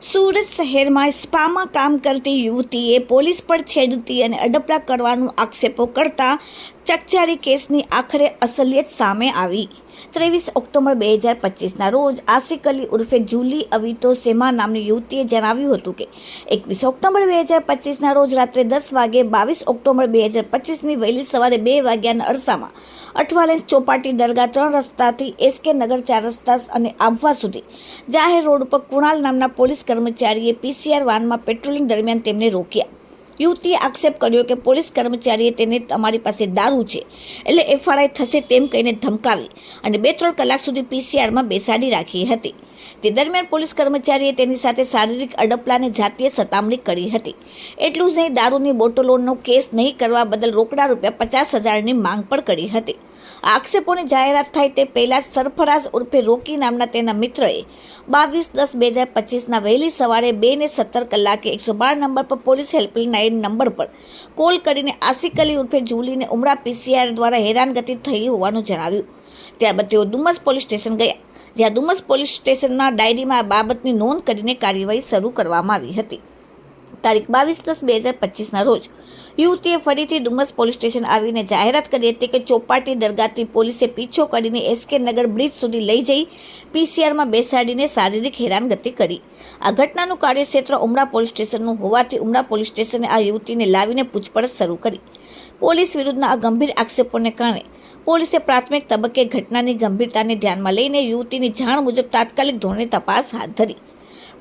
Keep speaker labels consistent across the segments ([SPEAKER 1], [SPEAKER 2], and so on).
[SPEAKER 1] સુરત શહેરમાં સ્પામાં કામ કરતી યુવતીએ પોલીસ પર છેડતી અને અડપલા કરવાનો આક્ષેપો કરતા ચકચારી કેસની આખરે અસલિયત સામે આવી। 23 ઓક્ટોબર 2025ના રોજ આસિક અલી ઉર્ફે જુલી અવિતો સેમા નામની યુવતીએ જણાવ્યું હતું કે 21 ઓક્ટોબર 2025ના રોજ રાત્રે 10 વાગે 22 ઓક્ટોબર 2025ની વહેલી સવારે 2 વાગ્યાના અરસામાં અઠવાલેન્સ ચોપાટી દરગાહ 3 રસ્તાથી એસકે નગર 4 રસ્તા અને આબવા સુધી જાહેર રોડ પર કુણાલ નામના પોલીસ કર્મચારીએ પીસીઆર વાનમાં પેટ્રોલિંગ દરમિયાન તેમને રોક્યા। યુવતીએ આક્ષેપ કર્યો કે પોલીસ કર્મચારીએ તેને તમારી પાસે દારૂ છે એટલે એફઆરઆઈ થશે તેમ કહીને ધમકાવી અને 2-3 કલાક સુધી પીસીઆરમાં બેસાડી રાખી હતી। તે દરમિયાન પોલીસ કર્મચારીએ તેની સાથે શારીરિક અડપલાને જાતીય સતામણી કરી હતી। એટલું જ નહીં, દારૂની બોટલોનો કેસ નહીં કરવા બદલ રોકડા ₹50,000ની માંગ પણ કરી હતી। આ આક્ષેપોની જાહેરાત થાય તે પહેલા જ સરફરાઝ ઉર્ફે રોકી નામના તેના મિત્રએ 22/10/2025ના વહેલી સવારે 2:17 112 નંબર પર પોલીસ હેલ્પલાઇન નંબર પર કોલ કરીને આસિક અલી ઉર્ફે જુલીને ઉમરા પીસીઆર દ્વારા હેરાનગતિ થઈ હોવાનું જણાવ્યું। ત્યારબાદ તેઓ ડુમસ પોલીસ સ્ટેશન ગયા, જ્યાં ડુમસ પોલીસ સ્ટેશનના ડાયરીમાં આ બાબતની નોંધ કરીને કાર્યવાહી શરૂ કરવામાં આવી હતી। તારીખ 22/10/2025ના રોજ યુવતીએ ફરીથી ડુમસ પોલીસ સ્ટેશન આવીને જાહેરાત કરી હતી કે ચોપાટી દરગાહથી પોલીસે પીછો કરીને એસકે નગર બ્રિજ સુધી લઈ જઈ પીસીઆરમાં બેસાડીને શારીરિક હેરાનગતિ કરી। આ ઘટનાનું કાર્યક્ષેત્ર ઉમરા પોલીસ સ્ટેશનનું હોવાથી ઉમરા પોલીસ સ્ટેશને આ યુવતીને લાવીને પૂછપરછ શરૂ કરી। પોલીસ વિરુદ્ધના આ ગંભીર આક્ષેપોને કારણે પોલીસે પ્રાથમિક તબક્કે ઘટનાની ગંભીરતાને ધ્યાનમાં લઈને યુવતીની જાણ મુજબ તાત્કાલિક ધોરણે તપાસ હાથ ધરી।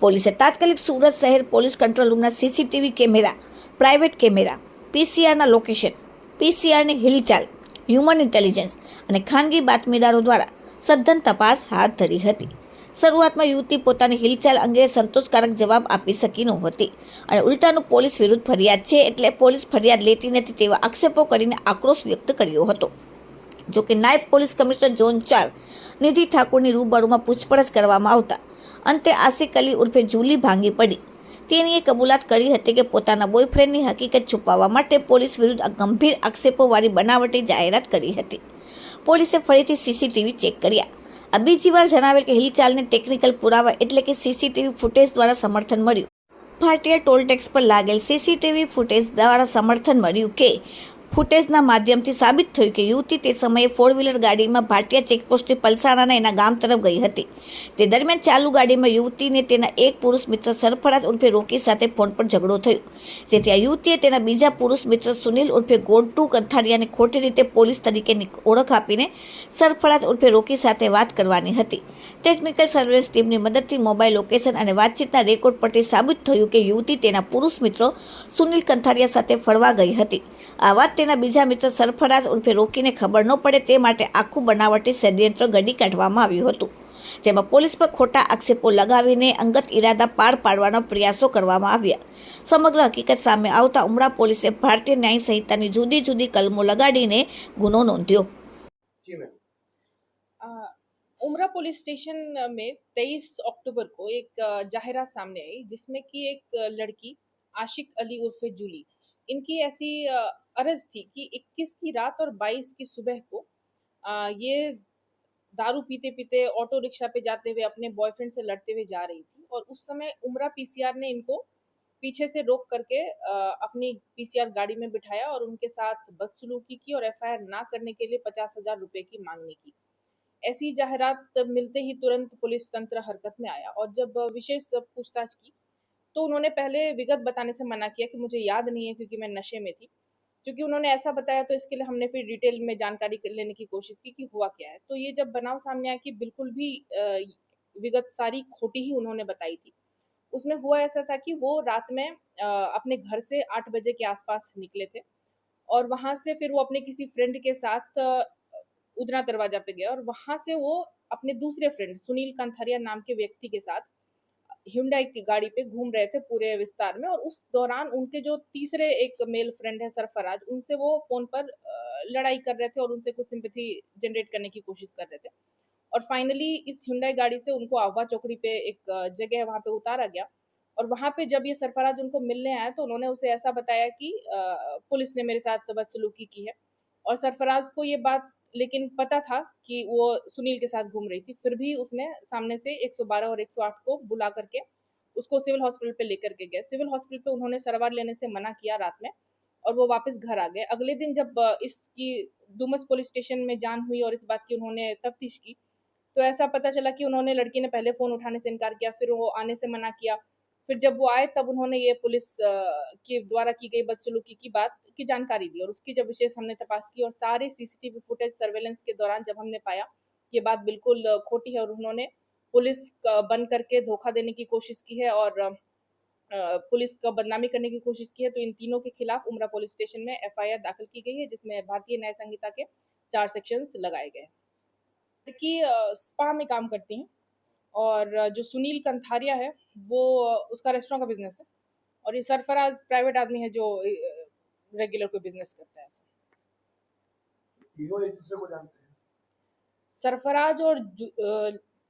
[SPEAKER 1] પોલીસે તાત્કાલિક સુરત શહેર પોલીસ કંટ્રોલ રૂમના સીસીટીવી કેમેરા, પ્રાઇવેટ કેમેરા, પીસીઆરના લોકેશન, પીસીઆરની હિલચાલ, હ્યુમન ઇન્ટેલિજન્સ અને ખાનગી બાતમીદારો દ્વારા સઘન તપાસ હાથ ધરી હતી। શરૂઆતમાં યુવતી પોતાની હિલચાલ અંગે સંતોષકારક જવાબ આપી શકી નહોતી અને ઉલટાનું પોલીસ વિરુદ્ધ ફરિયાદ છે એટલે પોલીસ ફરિયાદ લેતી નથી તેવા આક્ષેપો કરીને આક્રોશ વ્યક્ત કર્યો હતો। જોકે નાયબ પોલીસ કમિશનર ઝોન 4 નિધિ ઠાકોરની રૂબરૂમાં પૂછપરછ કરવામાં આવતા અંતે આસિક અલી ઉર્ફે જુલી ભાંગી પડી। તેણીએ કબૂલાત કરી હતી કે પોતાના બોયફ્રેન્ડની હકીકત છુપાવવા માટે પોલીસ વિરુદ્ધ આ ગંભીર આક્ષેપોવાળી બનાવટી જાહેરાત કરી હતી। પોલીસે ફરીથી સીસીટીવી ચેક કર્યા। આ બીજી વાર જણાવેલ કે હિલચાલને ટેકનિકલ પુરાવા એટલે કે સીસીટીવી ફૂટેજ દ્વારા સમર્થન મળ્યું। ભાટિયા ટોલટેક્સ પર લાગેલ સીસીટીવી ફૂટેજ દ્વારા સમર્થન મળ્યું કે ફૂટેજના માધ્યમથી સાબિત થયું કે યુવતી તે સમયે 4 વ્હીલર ગાડીમાં ભાટિયા ચેકપોસ્ટથી પલસાણાના એના ગામ તરફ ગઈ હતી। તે દરમિયાન ચાલુ ગાડીમાં યુવતીને તેના એક પુરુષ મિત્ર સરફરાઝ ઉર્ફે રોકી સાથે ફોન પર ઝઘડો થયો, જેથી આ યુવતીએ તેના બીજા પુરુષ મિત્ર સુનિલ ઉર્ફે ગોડ્ટુ કંથારિયાને ખોટી રીતે પોલીસ તરીકેની ઓળખ આપીને સરફરાઝ ઉર્ફે રોકી સાથે વાત કરવાની હતી। ટેકનિકલ સર્વેલન્સ ટીમની મદદથી મોબાઈલ લોકેશન અને વાતચીતના રેકોર્ડ પરથી સાબિત થયું કે યુવતી તેના પુરુષ મિત્રો સુનિલ કંથારિયા સાથે ફરવા ગઈ હતી। આ વાત તેના બીજા મિત્ર સરફરાઝ ઉર્ફે રોકીને ખબર ન પડે તે માટે આખું બનાવટી ષડયંત્ર ઘડી કાઢવામાં આવ્યું હતું, જેમાં પોલીસ પર ખોટા આક્ષેપો લગાવીને અંગત ઇરાદા પાર પાડવાના પ્રયાસો કરવામાં આવ્યા। સમગ્ર હકીકત સામે આવતા ઉમરા પોલીસે ભારતીય ન્યાય સંહિતાની જુદી જુદી કલમો લગાડીને गुनो नोंध्यो।
[SPEAKER 2] उमरा पुलिस स्टेशन में 23 अक्टूबर को एक जाहिरात सामने आई जिसमें कि एक लड़की आशिक अली उर्फे जूली, इनकी ऐसी अर्ज थी कि 21 की रात और 22 की सुबह को ये दारू पीते पीते ऑटो रिक्शा पे जाते हुए अपने बॉयफ्रेंड से लड़ते हुए जा रही थी और उस समय उमरा पीसीआर ने इनको पीछे से रोक करके अपनी पीसीआर गाड़ी में बिठाया और उनके साथ बदसलूकी की और एफआईआर ना करने के लिए 50,000 रुपए की मांगनी की। ऐसी जाहिरात मिलते ही तुरंत पुलिस तंत्र हरकत में आया और जब विशेष पूछताछ की तो उन्होंने पहले विगत बताने से मना किया कि मुझे याद नहीं है क्योंकि मैं नशे में थी। क्योंकि उन्होंने ऐसा बताया तो इसके लिए हमने फिर डिटेल में जानकारी लेने की कोशिश की कि हुआ क्या है। तो ये जब बनाव सामने आया कि बिल्कुल भी विगत सारी खोटी ही उन्होंने बताई थी। उसमें हुआ ऐसा था कि वो रात में अपने घर से 8 बजे के आसपास निकले थे और वहां से फिर वो अपने किसी फ्रेंड के साथ उधना दरवाजा पे गया और वहां से वो अपने दूसरे फ्रेंड सुनील कंथारिया नाम के व्यक्ति के साथ ह्युंडई की गाड़ी पे घूम रहे थे पूरे विस्तार में और उस दौरान उनके जो तीसरे एक मेल फ्रेंड है सरफराज, उनसे वो फोन पर लड़ाई कर रहे थे और उनसे कुछ सिंपैथी जनरेट करने की कोशिश कर रहे थे और फाइनली इस ह्युंडई गाड़ी से उनको आवा चौकड़ी पे एक जगह है वहां पे उतारा गया और वहां पे जब ये सरफराज उनको मिलने आया तो उन्होंने उसे ऐसा बताया कि पुलिस ने मेरे साथ बदसलूकी की है और सरफराज को ये बात लेकिन पता था कि वो सुनील के साथ घूम रही थी, फिर भी उसने सामने से 112 और 108 को बुला करके उसको सिविल हॉस्पिटल पे लेकर के गए। सिविल हॉस्पिटल पे उन्होंने सारवार लेने से मना किया रात में और वो वापस घर आ गए। अगले दिन जब इसकी डुमस पुलिस स्टेशन में जान हुई और इस बात की उन्होंने तफ्तीश की, तो ऐसा पता चला कि उन्होंने लड़की ने पहले फ़ोन उठाने से इनकार किया, फिर वो आने से मना किया। फिर जब वो आए तब उन्होंने ये पुलिस के द्वारा की गई बदसलूकी की बात की जानकारी दी और उसकी जब विशेष हमने तपास की और सारे सीसीटीवी फुटेज सर्वेलेंस के दौरान जब हमने पाया कि ये बात बिल्कुल खोटी है और उन्होंने पुलिस बन करके धोखा देने की कोशिश की है और पुलिस का बदनामी करने की कोशिश की है, तो इन तीनों के खिलाफ उमरा पुलिस स्टेशन में एफआईआर दाखिल की गई है, जिसमें भारतीय न्याय संहिता के 4 सेक्शंस लगाए गए हैं। लड़की स्पा में काम करती हैं और जो सुनील कंथारिया है, वो उसका रेस्टोरेंट का बिज़नेस है और ये सरफराज प्राइवेट आदमी है जो रेगुलर कोई बिज़नेस करता है ऐसा।
[SPEAKER 3] तीनों एक दूसरे को जानते हैं।
[SPEAKER 2] सरफराज और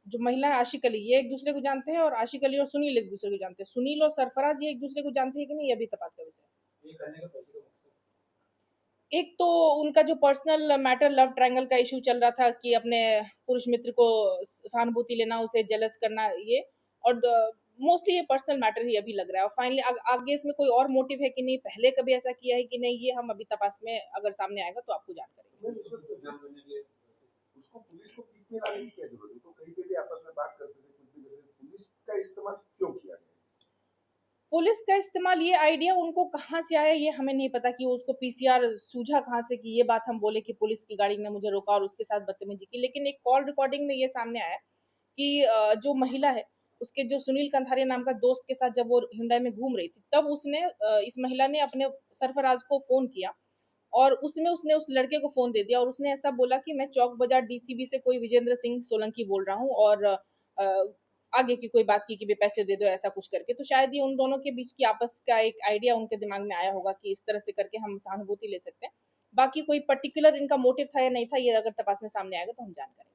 [SPEAKER 2] जो महिला है आशिक अली, ये एक दूसरे को जानते हैं और आशिक अली और सुनील एक दूसरे को जानते हैं। सुनील और सरफराज ये एक दूसरे को जानते हैं कि नहीं, ये अभी तपास का विषय है।
[SPEAKER 3] ये करने का पैसे का मकसद
[SPEAKER 2] एक तो उनका जो पर्सनल मैटर लव ट्रायंगल का इशू चल रहा था कि अपने पुरुष मित्र को सहानुभूति लेना, उसे जेलस करना, ये और मोस्टली ये पर्सनल मैटर ही अभी लग रहा है और फाइनली आगे इसमें कोई और मोटिव है कि नहीं, पहले कभी ऐसा किया है कि नहीं, ये हम अभी तपास में अगर सामने आएगा तो आपको जान करेंगे।
[SPEAKER 3] नहीं, इसमें तो ध्यान देने के लिए उसको पुलिस को बीच में लाने की क्या जरूरत है? तो कहीं पे भी आपस में बात कर सकते, कुछ भी कर सकते। पुलिस का इस्तेमाल क्यों किया गया?
[SPEAKER 2] पुलिस का इस्तेमाल, ये आइडिया उनको कहाँ से आया ये हमें नहीं पता कि उसको पीसीआर सूझा कहाँ से कि ये बात हम बोले कि पुलिस की गाड़ी ने मुझे रोका और उसके साथ बदतमीजी की। लेकिन एक कॉल रिकॉर्डिंग में ये सामने आया कि जो महिला है, उसके जो सुनील कंथारिया नाम का दोस्त के साथ जब वो हुंडई में घूम रही थी, तब उसने इस महिला ने अपने सरफराज को फ़ोन किया और उसमें उसने उस लड़के को फ़ोन दे दिया और उसने ऐसा बोला कि मैं चौक बाज़ार डीसीबी से कोई विजेंद्र सिंह सोलंकी बोल रहा हूँ और आगे की कोई बात की कि भई पैसे दे दो ऐसा कुछ करके। तो शायद ये उन दोनों के बीच की आपस का एक आइडिया उनके दिमाग में आया होगा कि इस तरह से करके हम सहानुभूति ले सकते हैं। बाकी कोई पर्टिकुलर इनका मोटिव था या नहीं था, ये अगर तपास में सामने आएगा तो हम जान करेंगे।